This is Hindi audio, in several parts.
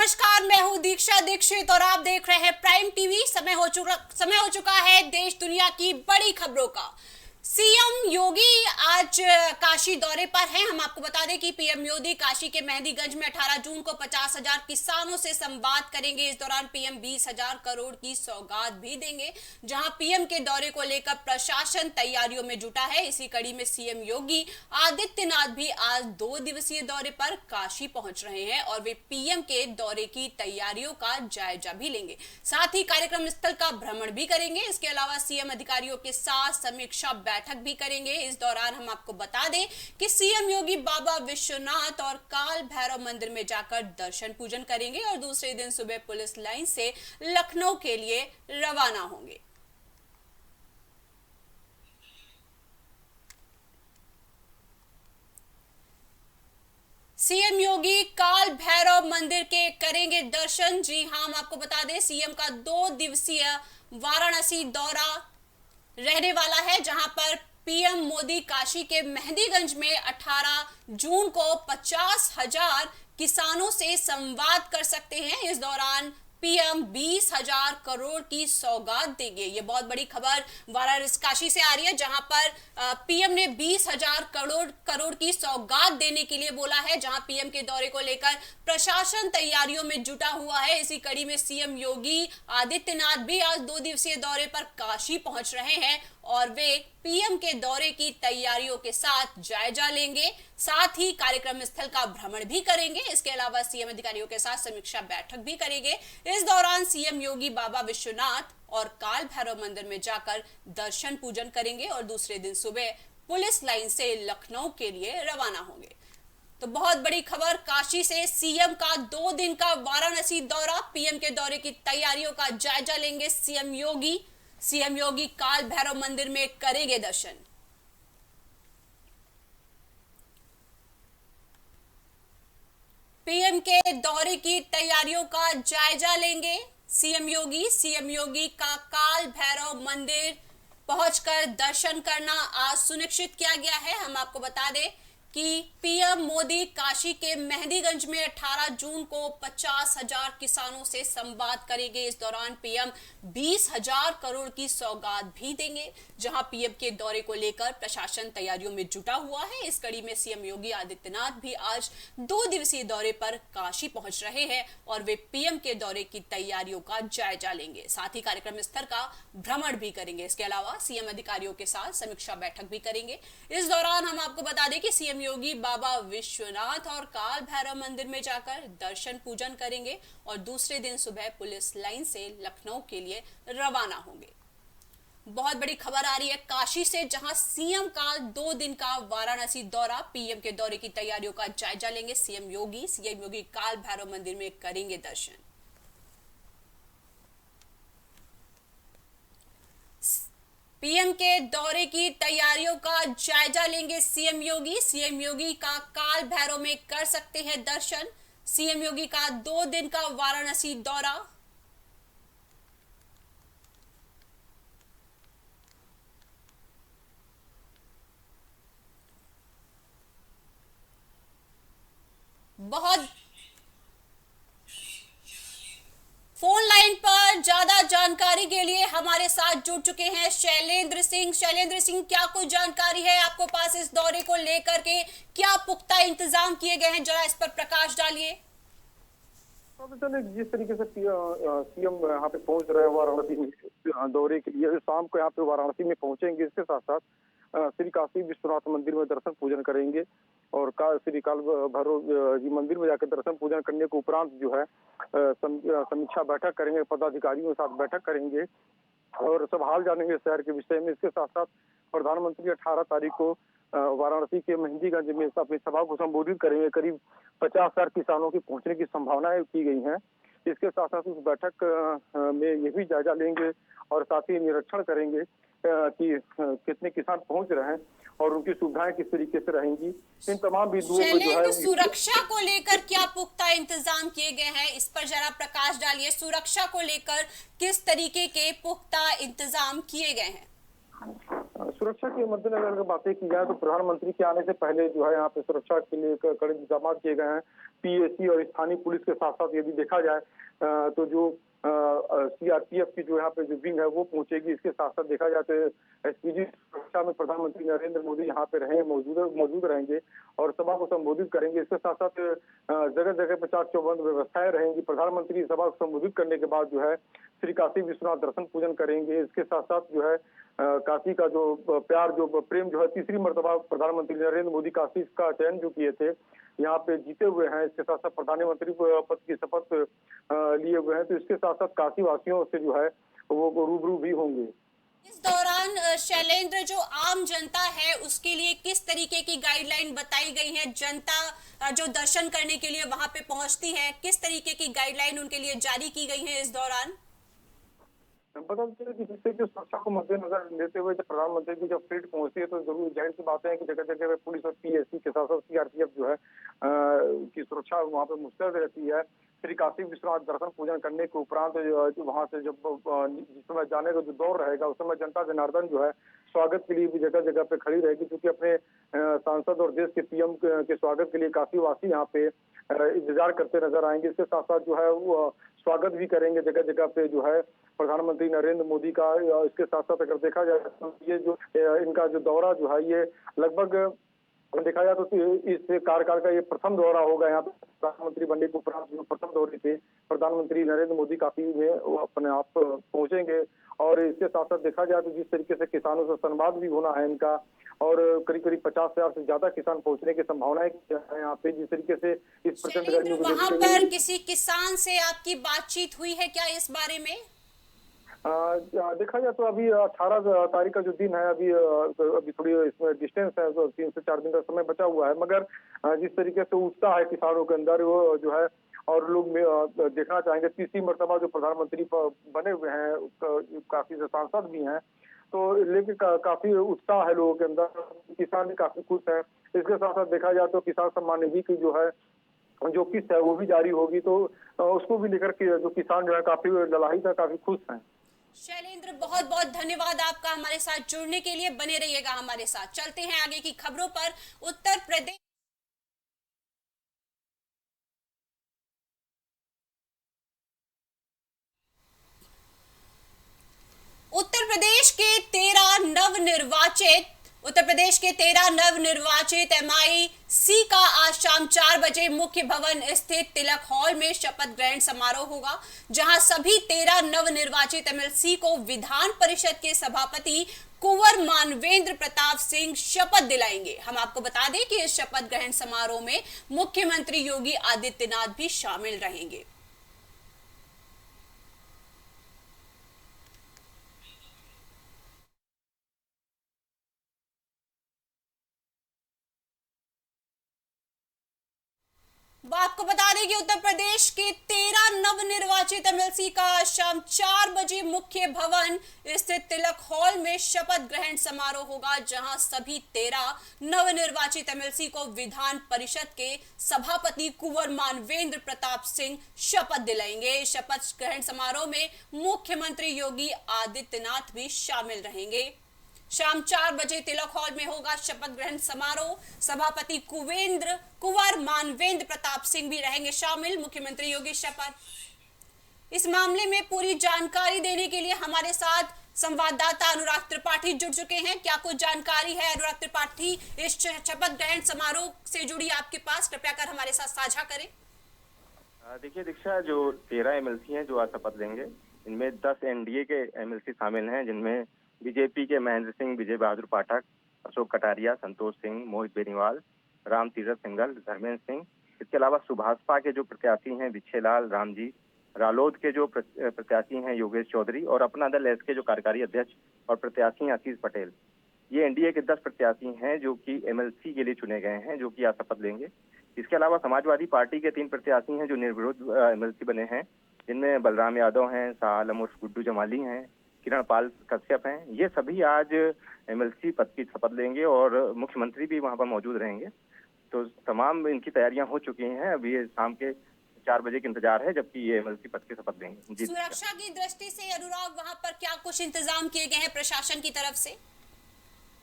नमस्कार, मैं हूँ दीक्षा दीक्षित और आप देख रहे हैं प्राइम टीवी। समय हो चुका है देश दुनिया की बड़ी खबरों का। सीएम योगी आज काशी दौरे पर हैं। हम आपको बता दें कि पीएम मोदी काशी के मेहंदीगंज में 18 जून को 50,000 किसानों से संवाद करेंगे। इस दौरान पीएम 20,000 करोड़ की सौगात भी देंगे। जहां पीएम के दौरे को लेकर प्रशासन तैयारियों में जुटा है। इसी कड़ी में सीएम योगी आदित्यनाथ भी आज 2 दिवसीय दौरे पर काशी पहुंच रहे हैं और वे पीएम के दौरे की तैयारियों का जायजा भी लेंगे। साथ ही कार्यक्रम स्थल का भ्रमण भी करेंगे। इसके अलावा सीएम अधिकारियों के साथ समीक्षा बैठक भी करेंगे। इस दौरान हम आपको बता दें कि सीएम योगी बाबा विश्वनाथ और काल भैरव मंदिर में जाकर दर्शन पूजन करेंगे और दूसरे दिन सुबह पुलिस लाइन से लखनऊ के लिए रवाना होंगे। सीएम योगी काल भैरव मंदिर के करेंगे दर्शन। जी हां, हम आपको बता दें सीएम का 2 दिवसीय वाराणसी दौरा रहने वाला है, जहां पर पीएम मोदी काशी के मेहंदीगंज में 18 जून को 50,000 किसानों से संवाद कर सकते हैं। इस दौरान पीएम 20,000 करोड़ की सौगात देंगे। ये बहुत बड़ी खबर वाराणसी काशी से आ रही है, जहां पर पीएम ने 20,000 करोड़ की सौगात देने के लिए बोला है। जहां पीएम के दौरे को लेकर प्रशासन तैयारियों में जुटा हुआ है। इसी कड़ी में सीएम योगी आदित्यनाथ भी आज 2 दिवसीय दौरे पर काशी पहुंच रहे हैं और वे पीएम के दौरे की तैयारियों के साथ जायजा लेंगे। साथ ही कार्यक्रम स्थल का भ्रमण भी करेंगे। इसके अलावा सीएम अधिकारियों के साथ समीक्षा बैठक भी करेंगे। इस दौरान सीएम योगी बाबा विश्वनाथ और काल भैरव मंदिर में जाकर दर्शन पूजन करेंगे और दूसरे दिन सुबह पुलिस लाइन से लखनऊ के लिए रवाना होंगे। तो बहुत बड़ी खबर काशी से, सीएम का 2 दिन का वाराणसी दौरा, पीएम के दौरे की तैयारियों का जायजा लेंगे सीएम योगी काल भैरव मंदिर में करेंगे दर्शन। पीएम के दौरे की तैयारियों का जायजा लेंगे सीएम योगी का काल भैरव मंदिर पहुंचकर दर्शन करना आज सुनिश्चित किया गया है। हम आपको बता दें कि पीएम मोदी काशी के मेहंदीगंज में 18 जून को 50,000 किसानों से संवाद करेंगे। इस दौरान पीएम 20,000 करोड़ की सौगात भी देंगे। जहां पीएम के दौरे को लेकर प्रशासन तैयारियों में जुटा हुआ है। इस कड़ी में सीएम योगी आदित्यनाथ भी आज 2 दिवसीय दौरे पर काशी पहुंच रहे हैं और वे पीएम के दौरे की तैयारियों का जायजा लेंगे। साथ ही कार्यक्रम स्थल का भ्रमण भी करेंगे। इसके अलावा सीएम अधिकारियों के साथ समीक्षा बैठक भी करेंगे। इस दौरान हम आपको बता दें कि सीएम योगी बाबा विश्वनाथ और काल भैरव मंदिर में जाकर दर्शन पूजन करेंगे और दूसरे दिन सुबह पुलिस लाइन से लखनऊ के लिए रवाना होंगे। बहुत बड़ी खबर आ रही है काशी से, जहां सीएम का 2 दिन का वाराणसी दौरा, पीएम के दौरे की तैयारियों का जायजा लेंगे सीएम योगी काल भैरव मंदिर में करेंगे दर्शन। पीएम के दौरे की तैयारियों का जायजा लेंगे सीएम योगी का काल भैरव में कर सकते हैं दर्शन। सीएम योगी का 2 दिन का वाराणसी दौरा। बहुत फोन लाइन पर ज्यादा जानकारी के लिए हमारे साथ जुड़ चुके हैं शैलेंद्र सिंह, क्या कोई जानकारी है आपको पास इस दौरे को लेकर के? क्या पुख्ता इंतजाम किए गए हैं, जरा इस पर प्रकाश डालिए। जिस तरीके से सीएम यहाँ पे पहुंच रहे हैं वाराणसी दौरे के लिए, शाम को यहाँ पे वाराणसी में पहुंचेंगे। इसके साथ साथ श्री काशी विश्वनाथ मंदिर में दर्शन पूजन करेंगे और श्री काल भैरव जी मंदिर में जाकर दर्शन पूजन करने के उपरांत जो है समीक्षा बैठक करेंगे, पदाधिकारियों के साथ बैठक करेंगे और सब हाल जानेंगे शहर के विषय में। इसके साथ साथ प्रधानमंत्री 18 तारीख को वाराणसी के मेहंदीगंज में अपनी सभा को संबोधित करेंगे। करीब 50,000 किसानों की पहुंचने की संभावनाएं की गई हैं। इसके साथ साथ उस बैठक में ये भी जायजा लेंगे और साथ ही निरीक्षण करेंगे कि कितने किसान पहुंच रहे हैं और उनकी सुविधाएं किस तरीके से रहेंगी। इन तमाम बिंदुओं पर जो है सुरक्षा को लेकर क्या पुख्ता इंतजाम किए गए हैं, इस पर जरा प्रकाश डालिए। सुरक्षा को लेकर किस तरीके के पुख्ता इंतजाम किए गए हैं? सुरक्षा के मद्देनजर अगर बातें की जाए तो प्रधानमंत्री के आने से पहले जो है यहाँ पे सुरक्षा के लिए कड़े इंतजाम किए गए हैं। पीएसी और स्थानीय पुलिस के साथ साथ यदि देखा जाए तो जो सीआरपीएफ की जो यहाँ पे जो विंग है वो पहुंचेगी। इसके साथ साथ देखा जाए तो एसपीजी सुरक्षा में प्रधानमंत्री नरेंद्र मोदी यहाँ पे मौजूद रहेंगे और सभा को संबोधित करेंगे। इसके साथ साथ जगह जगह पे चाक चौबंद व्यवस्थाएं रहेंगी। प्रधानमंत्री सभा को संबोधित करने के बाद जो है श्री काशी विश्वनाथ दर्शन पूजन करेंगे। इसके साथ साथ जो है काशी का जो प्यार जो प्रेम जो है तीसरी मर्तबा प्रधानमंत्री नरेंद्र मोदी काशी का चयन जो किए थे यहाँ पे जीते हुए हैं। इसके साथ साथ प्रधानमंत्री पद की शपथ लिए हुए हैं। तो इसके साथ साथ काशी वासियों से जो है वो रूबरू भी होंगे। इस दौरान शैलेंद्र, जो आम जनता है उसके लिए किस तरीके की गाइडलाइन बताई गई है? जनता जो दर्शन करने के लिए वहां पे पहुंचती है, किस तरीके की गाइडलाइन उनके लिए जारी की गई है इस दौरान? बता दें कि जिससे कि सुरक्षा को मद्देनजर लेते हुए जब प्रधानमंत्री की जब फ्लीट पहुंचती है तो जरूर जाहिर सी बात है कि जगह जगह पे पुलिस और पीएसी के साथ साथ सीआरपीएफ जो है की सुरक्षा वहाँ पे मुस्तैद रहती है। श्री काशी विश्वनाथ दर्शन पूजन करने के उपरांत वहां से जब जिस समय जाने का जो दौर रहेगा उस समय जनता जनार्दन जो है स्वागत के लिए भी जगह जगह पे खड़ी रहेगी, क्योंकि अपने सांसद और देश के पीएम के स्वागत के लिए काशी वासी यहाँ पे इंतजार करते नजर आएंगे। इसके साथ साथ जो है वो स्वागत भी करेंगे जगह जगह पे जो है प्रधानमंत्री नरेंद्र मोदी का। इसके साथ साथ अगर देखा जाए तो ये जो इनका जो दौरा जो है ये लगभग देखा जाए तो इस कार्यकाल का ये प्रथम दौरा होगा। यहाँ पे प्रधानमंत्री बनने के उपरांत जो प्रथम दौरे थे प्रधानमंत्री नरेंद्र मोदी काफी में वो अपने आप पहुंचेंगे। और इसके साथ साथ देखा जाए तो जिस तरीके से किसानों से संवाद भी होना है इनका और करीब करीब 50,000 से ज्यादा किसान पहुंचने की संभावनाएं है यहाँ पे। जिस तरीके से इस प्रचंड गर्मी वहां पर किसी किसान से आपकी बातचीत हुई है क्या इस बारे में? देखा जाए तो अभी 18 तारीख का जो दिन है अभी थोड़ी इसमें डिस्टेंस है तो 3 से 4 दिन का समय बचा हुआ है, मगर जिस तरीके से उत्साह है किसानों के अंदर वो जो है और लोग देखना चाहेंगे। तीसरी मर्तबा जो प्रधानमंत्री बने हुए हैं, काफी से सांसद भी हैं, तो लेकिन काफी उत्साह है लोगों के अंदर। किसान भी काफी खुश है। इसके साथ साथ देखा जाए तो किसान सम्मान निधि की जो है जो किस्त है वो भी जारी होगी, तो उसको भी लेकर के जो किसान जो है काफी ललाहित है, काफी खुश हैं। शैलेंद्र, बहुत बहुत धन्यवाद आपका हमारे साथ जुड़ने के लिए। बने रहिएगा हमारे साथ। चलते हैं आगे की खबरों पर। उत्तर प्रदेश उत्तर प्रदेश के 13 नवनिर्वाचित MIC का आज शाम 4 बजे मुख्य भवन स्थित तिलक हॉल में शपथ ग्रहण समारोह होगा, जहां सभी 13 नवनिर्वाचित MLC को विधान परिषद के सभापति कुंवर मानवेंद्र प्रताप सिंह शपथ दिलाएंगे। हम आपको बता दें कि इस शपथ ग्रहण समारोह में मुख्यमंत्री योगी आदित्यनाथ भी शामिल रहेंगे। आपको बता दें कि उत्तर प्रदेश के 13 नवनिर्वाचित MLC का शाम 4 बजे मुख्य भवन स्थित तिलक हॉल में शपथ ग्रहण समारोह होगा, जहां सभी 13 नवनिर्वाचित MLC को विधान परिषद के सभापति कुंवर मानवेंद्र प्रताप सिंह शपथ दिलाएंगे। शपथ ग्रहण समारोह में मुख्यमंत्री योगी आदित्यनाथ भी शामिल रहेंगे। शाम 4 बजे तिलक हॉल में होगा शपथ ग्रहण समारोह। सभापति कुंवर मानवेंद्र प्रताप सिंह भी रहेंगे शामिल। मुख्यमंत्री योगी शपथ। इस मामले में पूरी जानकारी देने के लिए हमारे साथ संवाददाता अनुराग त्रिपाठी जुड़ चुके हैं। क्या कुछ जानकारी है अनुराग त्रिपाठी इस शपथ ग्रहण समारोह से जुड़ी आपके पास? कृपया कर हमारे साथ साझा करें। देखिए दीक्षा, जो 13 MLC हैं जो आज शपथ लेंगे, इनमें 10 NDA के MLC शामिल हैं, जिनमें बीजेपी के महेंद्र सिंह, विजय बहादुर पाठक, अशोक कटारिया, संतोष सिंह, मोहित बेनीवाल, राम तीरथ सिंघल, धर्मेंद्र सिंह। इसके अलावा सुभाषपा के जो प्रत्याशी हैं विच्छेलाल रामजी, रालोद के जो प्रत्याशी हैं योगेश चौधरी और अपना दल एस के जो कार्यकारी अध्यक्ष और प्रत्याशी हैं आशीष पटेल। ये NDA के 10 प्रत्याशी हैं जो कि MLC के लिए चुने गए हैं, जो कि आज शपथ लेंगे। इसके अलावा समाजवादी पार्टी के 3 प्रत्याशी हैं जो निर्विरोध MLC बने हैं, जिनमें बलराम यादव हैं, शाह आलम उर्फ गुड्डू जमाली हैं, किरण पाल कश्यप हैं। ये सभी आज MLC पद की शपथ लेंगे और मुख्यमंत्री भी वहां पर मौजूद रहेंगे। तो तमाम इनकी तैयारियां हो चुकी हैं। अभी शाम के 4 बजे का इंतजार है, जबकि ये MLC पद की शपथ लेंगे। सुरक्षा की दृष्टि से अनुराग, वहां पर क्या कुछ इंतजाम किए गए हैं प्रशासन की तरफ से?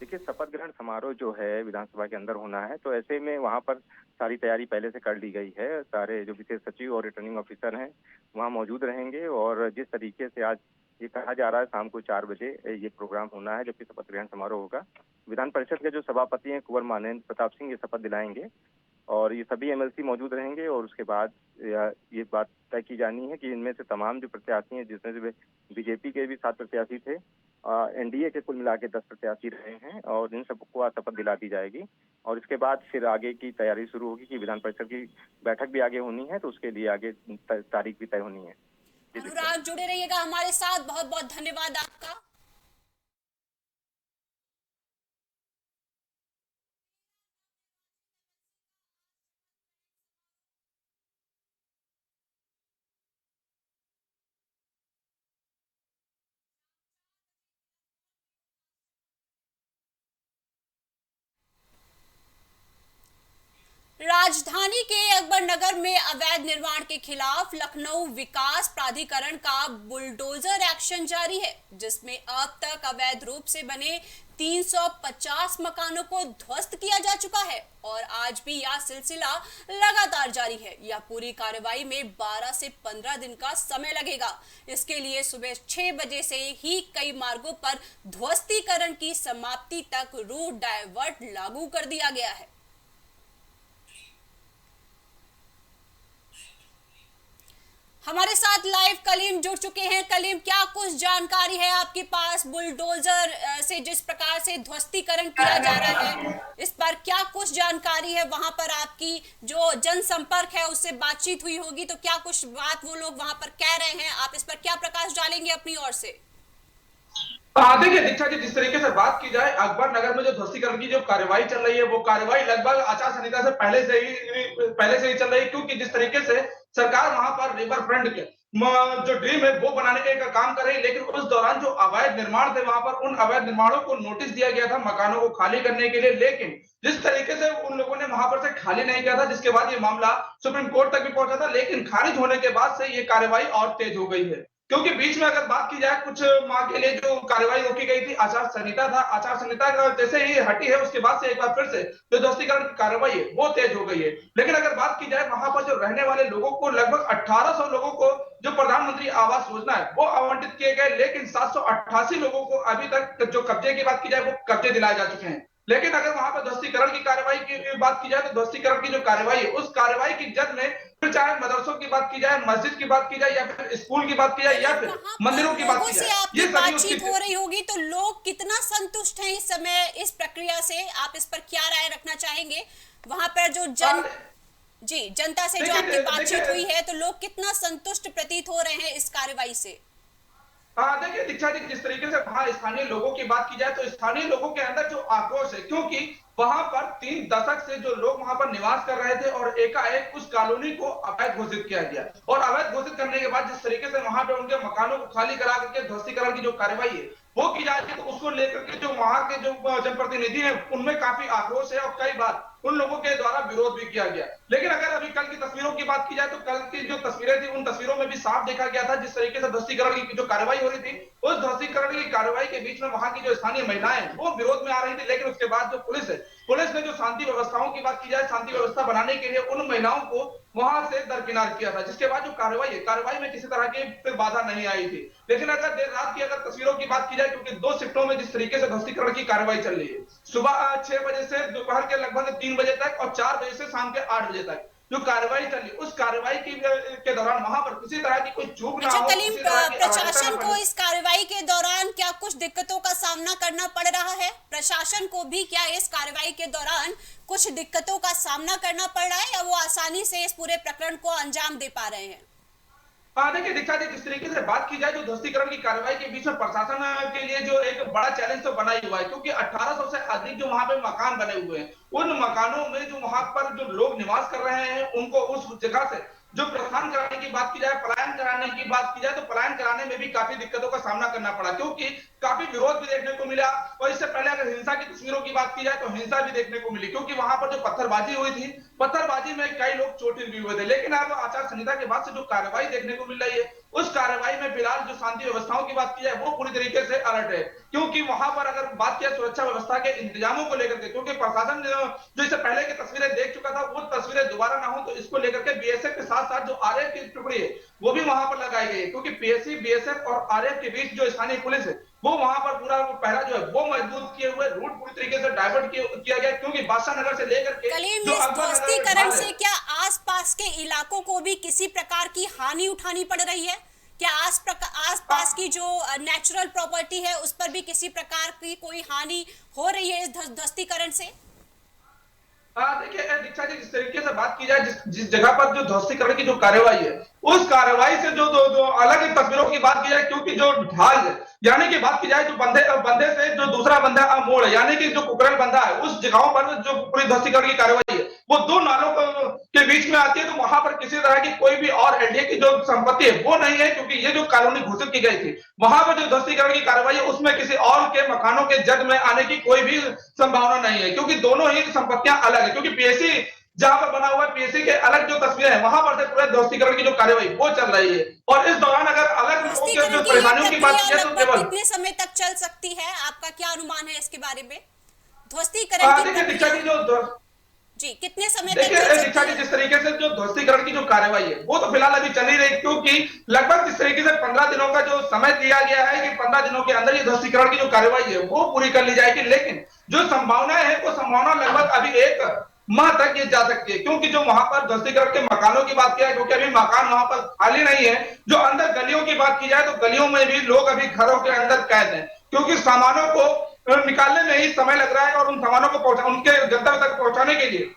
देखिए, शपथ ग्रहण समारोह जो है विधानसभा के अंदर होना है, तो ऐसे में वहां पर सारी तैयारी पहले से कर ली गई है। सारे जो विशेष सचिव और रिटर्निंग ऑफिसर हैं वहाँ मौजूद रहेंगे और जिस तरीके से आज ये कहा जा रहा है शाम को 4 बजे ये प्रोग्राम होना है जबकि शपथ ग्रहण समारोह होगा। विधान परिषद के जो सभापति हैं कुंवर मानवेंद्र प्रताप सिंह ये शपथ दिलाएंगे और ये सभी एमएलसी मौजूद रहेंगे और उसके बाद ये बात तय की जानी है कि इनमें से तमाम जो प्रत्याशी हैं जिसमें से बीजेपी के भी 7 प्रत्याशी थे, एनडीए के कुल मिला के 10 प्रत्याशी रहे हैं और इन सबको आज शपथ दिला दी जाएगी और इसके बाद फिर आगे की तैयारी शुरू होगी कि विधान परिषद की बैठक भी आगे होनी है तो उसके लिए आगे तारीख भी तय होनी है। अनुराग जुड़े रहिएगा हमारे साथ, बहुत बहुत धन्यवाद आपका। राजधानी के अकबर नगर में अवैध निर्माण के खिलाफ लखनऊ विकास प्राधिकरण का बुलडोजर एक्शन जारी है, जिसमें अब तक अवैध रूप से बने 350 मकानों को ध्वस्त किया जा चुका है और आज भी यह सिलसिला लगातार जारी है। यह पूरी कार्रवाई में 12 से 15 दिन का समय लगेगा। इसके लिए सुबह 6 बजे से ही कई मार्गों पर ध्वस्तीकरण की समाप्ति तक रूट डायवर्ट लागू कर दिया गया है। हमारे साथ लाइव कलीम जुड़ चुके हैं। कलीम, क्या कुछ जानकारी है आपके पास बुलडोजर से जिस प्रकार से ध्वस्तीकरण किया जा रहा है, इस पर क्या कुछ जानकारी है? वहां पर आपकी जो जनसंपर्क है उससे बातचीत हुई होगी, तो क्या कुछ बात वो लोग वहां पर कह रहे हैं, आप इस पर क्या प्रकाश डालेंगे अपनी ओर से? देखिए दीक्षा जी, जिस तरीके से बात की जाए अकबर नगर में जो ध्वस्तीकरण की जो कार्रवाई चल रही है वो कार्रवाई लगभग आचार संहिता से पहले से ही चल रही है, क्योंकि जिस तरीके से सरकार वहां पर रिवर फ्रंट के जो ड्रीम है वो बनाने का काम कर रही है, लेकिन उस दौरान जो अवैध निर्माण थे वहां पर उन अवैध निर्माणों को नोटिस दिया गया था मकानों को खाली करने के लिए, लेकिन जिस तरीके से उन लोगों ने वहां पर से खाली नहीं किया था, जिसके बाद ये मामला सुप्रीम कोर्ट तक भी पहुंचा था, लेकिन खारिज होने के बाद से ये कार्रवाई और तेज हो गई है। क्योंकि बीच में अगर बात की जाए कुछ माह के लिए जो कार्रवाई रोकी गई थी, आचार संहिता था, आचार संहिता जैसे ही हटी है उसके बाद से एक बार फिर से जो ध्वस्तीकरण की कार्रवाई है वो तेज हो गई है। लेकिन अगर बात की जाए वहां पर जो रहने वाले लोगों को लगभग 1800 लोगों को जो प्रधानमंत्री आवास योजना है वो आवंटित किए गए, लेकिन 788 लोगों को अभी तक जो कब्जे की बात की जाए वो कब्जे दिलाए जा चुके हैं। लेकिन अगर वहां पर ध्वस्तीकरण की कार्रवाई की बात की जाए तो ध्वस्तीकरण की जो कार्रवाई है उस कार्रवाई की जद में फिर चाहे मदरसों की बात की जाए, मस्जिद की बात की जाए या फिर स्कूल की बात की जाए या फिर मंदिरों की बात की जाए, ये बातचीत हो रही होगी तो लोग कितना संतुष्ट हैं इस समय इस प्रक्रिया से? आप इस पर क्या राय रखना चाहेंगे? वहां पर जो जनता से जो आपकी बातचीत हुई है तो लोग कितना संतुष्ट प्रतीत हो रहे हैं इस कार्रवाई से? देखिए दीक्षा जी, जिस तरीके से वहां स्थानीय लोगों की बात की जाए तो स्थानीय लोगों के अंदर जो आक्रोश है, क्योंकि वहां पर 3 दशक से जो लोग वहां पर निवास कर रहे थे और एकाएक उस कॉलोनी को अवैध घोषित किया गया और अवैध घोषित करने के बाद जिस तरीके से वहां पर उनके मकानों को खाली करा करके ध्वस्तीकरण की जो कार्रवाई है वो की जा रही है, तो उसको लेकर के जो वहां के जो जनप्रतिनिधि हैं उनमें काफी आक्रोश है और कई बार उन लोगों के द्वारा विरोध भी किया गया। लेकिन अगर अभी कल की तस्वीरों की बात की जाए तो कल की जो तस्वीरें थी उन तस्वीरों में भी साफ देखा गया था जिस तरीके से ध्वस्तीकरण की जो कार्रवाई हो रही थी उस ध्वस्तीकरण की कार्रवाई के बीच में वहां की जो स्थानीय महिलाएं वो विरोध में आ रही थी, लेकिन उसके बाद जो पुलिस ने जो शांति व्यवस्थाओं की बात की जाए शांति व्यवस्था बनाने के लिए उन महिलाओं को वहां से दरकिनार किया था, जिसके बाद जो कार्रवाई में किसी तरह की फिर बाधा नहीं आई थी। लेकिन अगर देर रात की अगर तस्वीरों की बात की जाए, क्योंकि 2 शिफ्टों में जिस तरीके से ध्वस्तीकरण की कार्रवाई चल रही है, सुबह 6 बजे से दोपहर के लगभग 3 बजे तक और 4 बजे से शाम के 8 बजे तक जो कार्रवाई चली उस कार्रवाई के दौरान वहां पर किसी तरह की कोई चूक ना हो। कलीम, प्रशासन को इस कार्रवाई के दौरान क्या कुछ दिक्कतों का सामना करना पड़ रहा है? प्रशासन को भी क्या इस कार्रवाई के दौरान कुछ दिक्कतों का सामना करना पड़ रहा है या वो आसानी से इस पूरे प्रकरण को अंजाम दे पा रहे हैं? देखिए दीक्षा जी, जिस तरीके से बात की जाए जो ध्वस्तीकरण की कार्रवाई के बीच में प्रशासन के लिए जो एक बड़ा चैलेंज तो बना ही हुआ है, क्योंकि 1800 से अधिक जो वहां पे मकान बने हुए हैं उन मकानों में जो वहां पर जो लोग निवास कर रहे हैं उनको उस जगह से जो प्रस्थान कराने की बात की जाए, पलायन कराने की बात की जाए तो पलायन कराने में भी काफी दिक्कतों का सामना करना पड़ा, क्योंकि काफी विरोध भी देखने को मिला। और इससे पहले अगर हिंसा की तस्वीरों की बात की जाए तो हिंसा भी देखने को मिली, क्योंकि वहां पर जो पत्थरबाजी हुई थी, पत्थरबाजी में कई लोग चोटिल भी हुए थे। लेकिन अब आचार संहिता के बाद से जो कार्रवाई देखने को मिल रही है उस कार्रवाई में फिलहाल जो शांति व्यवस्थाओं की बात की जाए वो पूरी तरीके से अलर्ट है, क्योंकि वहां पर अगर बात किया सुरक्षा व्यवस्था के इंतजामों को लेकर के, क्योंकि प्रशासन जो इससे पहले की तस्वीरें देख चुका था वो तस्वीरें दोबारा ना हो, तो इसको लेकर के बीएसएफ के साथ साथ जो आरएएफ की टुकड़ी है वो भी वहां पर लगाई गई है, क्योंकि पीएससी, बीएसएफ और आरएएफ के बीच जो स्थानीय पुलिस है वो वहां पर पूरा पहरा जो है वो मजबूत किए हुए, रूट पूरी तरीके से डाइवर्ट किया गया, क्योंकि बादशाह नगर से लेकर के कलीम, इस ध्वस्तीकरण से क्या आसपास के इलाकों को भी किसी प्रकार की हानि उठानी पड़ रही है? क्या आसपास की जो नेचुरल प्रॉपर्टी है उस पर भी किसी प्रकार की कोई हानि हो रही है इस ध्वस्तीकरण से? देखिए दीक्षा जी, जिस तरीके से बात की जाए, जिस जगह पर जो ध्वस्तीकरण की जो कार्यवाही है उस कार्यवाही से जो दो अलग तस्वीरों की बात की जाए, क्योंकि जो ढाल है यानी कि बात की जाए जो बंदे से जो दूसरा बंदा मोड़ है यानी कि जो कुकरल बंदा है उस जगहों पर जो पूरी ध्वस्तीकरण की कार्यवाही है वो दो नालों के बीच में आती है, तो वहां पर किसी तरह की कोई भी और एलडीए की जो संपत्ति है वो नहीं है, क्योंकि ये जो कॉलोनी घोषित की गई थी वहां पर जो ध्वस्तीकरण की कार्यवाही है उसमें किसी और के मकानों के जद में आने की कोई भी संभावना नहीं है, क्योंकि दोनों ही संपत्तियां अलग है, क्योंकि पीएससी जहां पर बना हुआ है पीएससी के अलग जो तस्वीरें हैं वहां पर से पूरे ध्वस्तीकरण की जो कार्यवाही वो चल रही है, और इस दौरान अगर अलग लोगों की जो परेशानियों की बात की तो केवल कितने समय तक चल सकती है, आपका क्या अनुमान है इसके बारे में? ध्वस्तीकरण जी कितने समय तक देखिए दीक्षा जी, जिस तरीके से जो ध्वस्तीकरण की जो कार्यवाही है वो तो फिलहाल अभी चल ही रही, क्योंकि लगभग जिस तरीके से 15 दिनों का जो समय दिया गया है कि 15 दिनों के अंदर ये ध्वस्तीकरण की जो कार्यवाही है वो पूरी कर ली जाएगी, लेकिन जो संभावनाएं है वो संभावना लगभग अभी 1 माह तक ये जा सकती है, क्योंकि जो वहां पर ध्वस्तीकरण के मकानों की बात की जाए, क्योंकि अभी मकान वहां पर खाली नहीं है, जो अंदर गलियों की बात की जाए तो गलियों में भी लोग अभी घरों के अंदर कैद हैं, क्योंकि सामानों को निकालने में ही समय लग रहा है, और उन सामानों को उनके गंतव्य तक पहुंचाने के लिए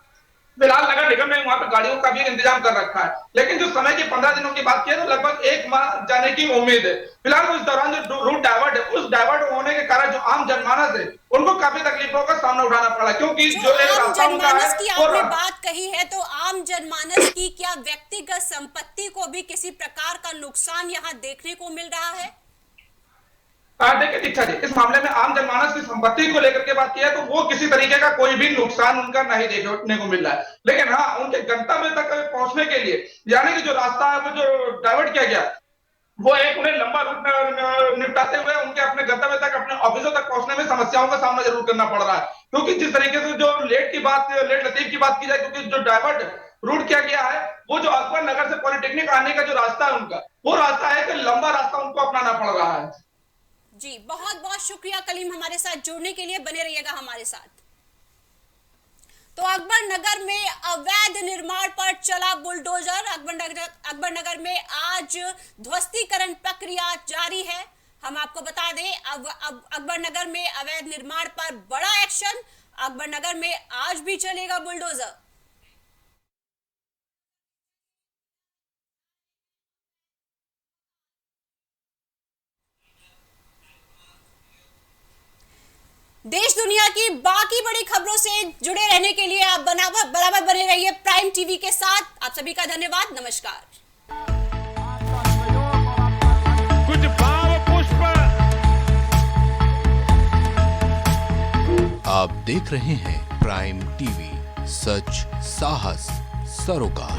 फिलहाल नगर निगम ने वहां पर गाड़ियों का भी इंतजाम कर रखा है, लेकिन जो समय की 15 दिनों की बात की है तो लगभग 1 माह जाने की उम्मीद है। फिलहाल उस दौरान जो रूट डाइवर्ट है उस डाइवर्ट होने के कारण जो आम जनमानस है उनको काफी तकलीफों का सामना उठाना पड़ा, क्योंकि जो एक रास्ता उनका है की आपने बात कही है, तो आम जनमानस की क्या व्यक्तिगत संपत्ति को भी किसी प्रकार का नुकसान यहाँ देखने को मिल रहा है? देखिए दीक्षा जी, इस मामले में आम जनमानस की संपत्ति को लेकर के बात की है तो वो किसी तरीके का कोई भी नुकसान उनका नहीं देखने को मिल रहा है, लेकिन हाँ उनके गंतव्य तक पहुंचने के लिए यानी कि जो रास्ता है वो जो डाइवर्ट किया गया वो एक उन्हें लंबा रूट निपटाते हुए उनके अपने गंतव्य तक, अपने ऑफिसों तक पहुंचने में समस्याओं का सामना जरूर करना पड़ रहा है, क्योंकि जिस तरीके से जो लेट लतीफ की बात की जाए, क्योंकि जो डाइवर्ट रूट किया गया है वो जो अकबर नगर से पॉलिटेक्निक आने का जो रास्ता है उनका वो रास्ता है कि लंबा रास्ता उनको अपनाना पड़ रहा है। जी बहुत बहुत शुक्रिया कलीम, हमारे साथ जुड़ने के लिए, बने रहिएगा हमारे साथ। तो अकबर नगर में अवैध निर्माण पर चला बुलडोजर। अकबर नगर में आज ध्वस्तीकरण प्रक्रिया जारी है। हम आपको बता दें अब अकबर नगर में अवैध निर्माण पर बड़ा एक्शन। अकबर नगर में आज भी चलेगा बुलडोजर। देश दुनिया की बाकी बड़ी खबरों से जुड़े रहने के लिए आप बराबर बने रहिए प्राइम टीवी के साथ। आप सभी का धन्यवाद। नमस्कार। कुछ भाव पुष्प। आप देख रहे हैं प्राइम टीवी, सच साहस सरोकार।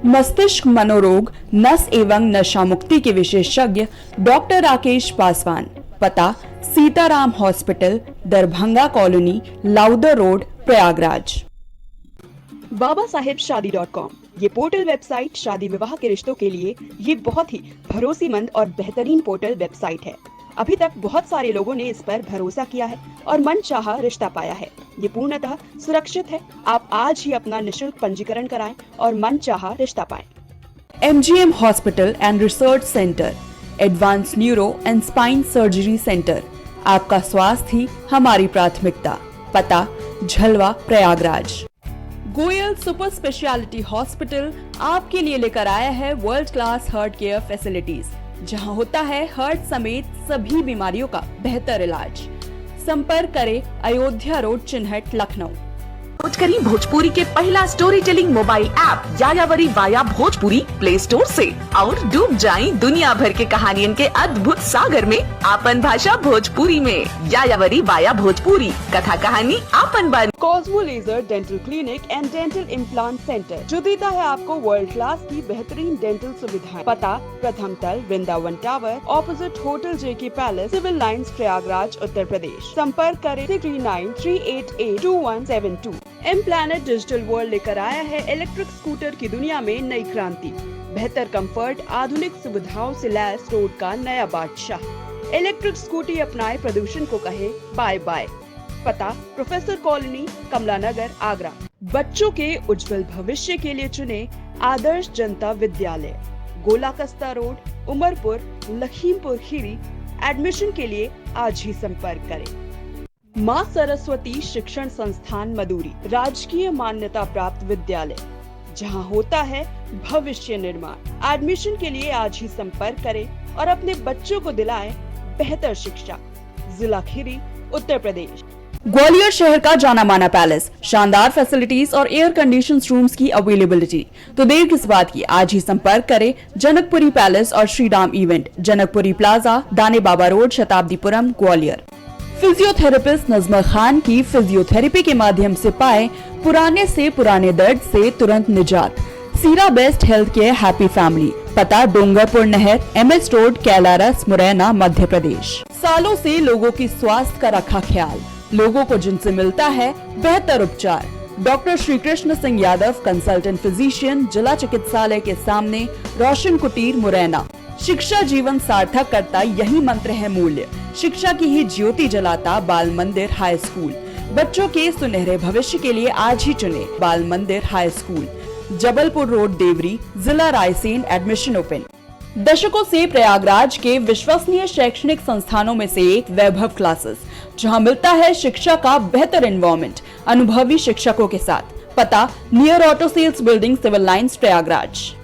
मस्तिष्क मनोरोग, नस एवं नशा मुक्ति के विशेषज्ञ डॉक्टर राकेश पासवान। पता Sitaram hospital, Darbhanga colony, Lowther road, Prayagraj. babasahebshadi.com ये पोर्टल वेबसाइट शादी विवाह के रिश्तों के लिए ये बहुत ही भरोसेमंद और बेहतरीन पोर्टल वेबसाइट है। अभी तक बहुत सारे लोगों ने इस पर भरोसा किया है और मनचाहा रिश्ता पाया है। ये पूर्णतः सुरक्षित है। आप आज ही अपना निशुल्क पंजीकरण कराएं और मनचाहा रिश्ता पाएं। MGM hospital and research centre, advance neuro and spine surgery centre. आपका स्वास्थ्य ही हमारी प्राथमिकता। पता Jhalwa, Prayagraj. Goyal super speciality hospital आपके लिए लेकर आया है world class heart care facilities, जहां होता है हार्ट समेत सभी बीमारियों का बेहतर इलाज। संपर्क करें अयोध्या रोड, चिन्हट, लखनऊ। डाउनलोड करें भोजपुरी के पहला story telling mobile app यायावरी via Bhojpuri play store से और डूब जाएं दुनिया भर के कहानियन के अद्भुत सागर में आपन भाषा भोजपुरी में। यायावरी वाया भोजपुरी, कथा कहानी आपन बन। Cosmo laser dental clinic and dental implant centre जो देता है आपको वर्ल्ड क्लास की बेहतरीन डेंटल सुविधाएं। पता प्रथम तल वृंदावन टावर ऑपोजिट होटल जेके palace, civil lines, Prayagraj, Uttar Pradesh. संपर्क करें 3938882172। इम्प्लानेट डिजिटल वर्ल्ड लेकर आया है इलेक्ट्रिक स्कूटर की दुनिया में नई क्रांति। बेहतर कंफर्ट, आधुनिक सुविधाओं से लैस रोड का नया बादशाह। इलेक्ट्रिक स्कूटी अपनाए, प्रदूषण को कहे बाय बाय। पता प्रोफेसर कॉलोनी, कमला नगर, आगरा। बच्चों के उज्जवल भविष्य के लिए चुने आदर्श जनता विद्यालय, गोला कस्ता रोड, उमरपुर, लखीमपुर खीरी। एडमिशन के लिए आज ही संपर्क करें। माँ सरस्वती शिक्षण संस्थान मदुरी, राजकीय मान्यता प्राप्त विद्यालय जहाँ होता है भविष्य निर्माण। एडमिशन के लिए आज ही संपर्क करें और अपने बच्चों को दिलाएं बेहतर शिक्षा। जिला खीरी, उत्तर प्रदेश। ग्वालियर शहर का जाना माना पैलेस, शानदार फैसिलिटीज और एयर कंडीशन रूम्स की अवेलेबिलिटी। तो देर किस बात की, आज ही संपर्क करें जनकपुरी पैलेस और श्रीराम इवेंट, जनकपुरी प्लाजा, दाने बाबा रोड, शताब्दीपुरम, ग्वालियर। फिजियोथेरेपिस्ट नजमा खान की फिजियोथेरेपी के माध्यम से पाए पुराने से पुराने दर्द से तुरंत निजात। सीरा best health care happy family, पता डोंगरपुर नहर, MS रोड, कैलारस, मुरैना, मध्य प्रदेश। सालों से लोगों की स्वास्थ्य का रखा ख्याल, लोगों को जिनसे मिलता है बेहतर उपचार। Doctor Shri Krishna Singh Yadav, consultant physician, जिला चिकित्सालय के सामने, रोशन कुटीर, मुरैना। शिक्षा जीवन सार्थक करता यही मंत्र है मूल्य, शिक्षा की ही ज्योति जलाता बाल मंदिर हाई स्कूल। बच्चों के सुनहरे भविष्य के लिए आज ही चुने Bal Mandir high school, Jabalpur road, Deori, जिला रायसेन। Admission open. दशकों से प्रयागराज के विश्वसनीय शैक्षणिक संस्थानों में से एक वैभव क्लासेस, जहां मिलता है शिक्षा का बेहतर एनवायरनमेंट अनुभवी शिक्षकों के साथ। पता near auto sales building, civil lines, Prayagraj.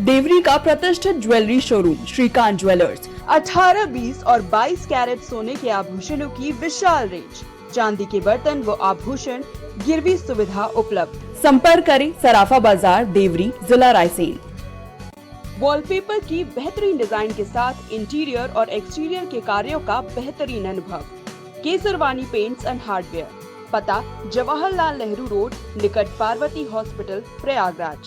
Deori का प्रतिष्ठित ज्वेलरी शोरूम श्रीकांत ज्वेलर्स, 18, 20 और 22 कैरेट सोने के आभूषणों की विशाल रेंज, चांदी के बर्तन व आभूषण, गिरवी सुविधा उपलब्ध। संपर्क करें सराफा बाजार, देवरी, जिला रायसेन। वॉलपेपर की बेहतरीन डिजाइन के साथ इंटीरियर और एक्सटीरियर के कार्यों का बेहतरीन अनुभव। केसरवानी पेंट्स एंड हार्डवेयर, पता जवाहरलाल नेहरू रोड, निकट पार्वती हॉस्पिटल, प्रयागराज।